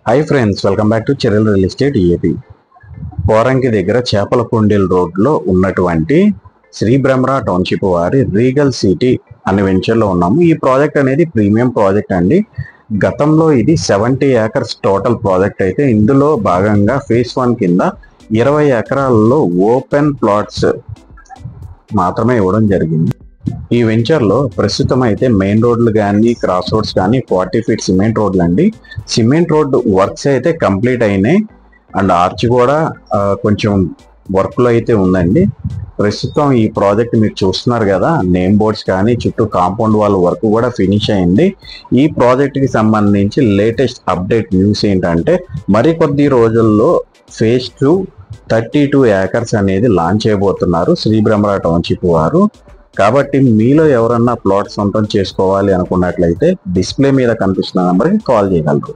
Hi friends, welcome back to చెర్రల్ real estate AP. Poranki దగ్గర చేపలకొండేల్ రోడ్లో ఉన్నటువంటి శ్రీ బ్రహ్మరా టౌన్షిప్ వారి రీగల్ సిటీ అనే వెంచర్లో ఉన్నాము. ఈ ప్రాజెక్ట్ అనేది ప్రీమియం ప్రాజెక్ట్ అండి. గతంలో ఇది 70 ఏకర్స్ టోటల్ ప్రాజెక్ట్ అయితే ఇందులో భాగంగా ఫేజ్ 1 కింద 20 ఎకరాల్లో ఓపెన్ ప్లాట్స్ మాత్రమే ఇవ్వడం జరిగింది. ఈ వెంచర్లో ప్రస్తుతం అయితే మెయిన్ రోడ్లు కానీ క్రాస్ రోడ్స్ కానీ 40 ఫీట్ సిమెంట్ రోడ్లు అండి. సిమెంట్ రోడ్ వర్క్స్ అయితే కంప్లీట్ అయినాయి అండ్ ఆర్చ్ కూడా కొంచెం వర్క్లో అయితే ఉందండి. ప్రస్తుతం ఈ ప్రాజెక్ట్ మీరు చూస్తున్నారు కదా, నేమ్ బోర్డ్స్ కానీ చుట్టూ కాంపౌండ్ వాల్ వర్క్ కూడా ఫినిష్ అయింది. ఈ ప్రాజెక్ట్కి సంబంధించి లేటెస్ట్ అప్డేట్ న్యూస్ ఏంటంటే మరికొద్ది రోజుల్లో ఫేజ్ 2 32 ఏకర్స్ అనేది లాంచ్ చేయబోతున్నారు శ్రీ బ్రహ్మరా టౌన్షిప్ వారు. కాబట్టి మీలో ఎవరన్నా ప్లాట్ సొంతం చేసుకోవాలి అనుకున్నట్లయితే డిస్ప్లే మీద కనిపిస్తున్న నెంబర్కి కాల్ చేయగలరు.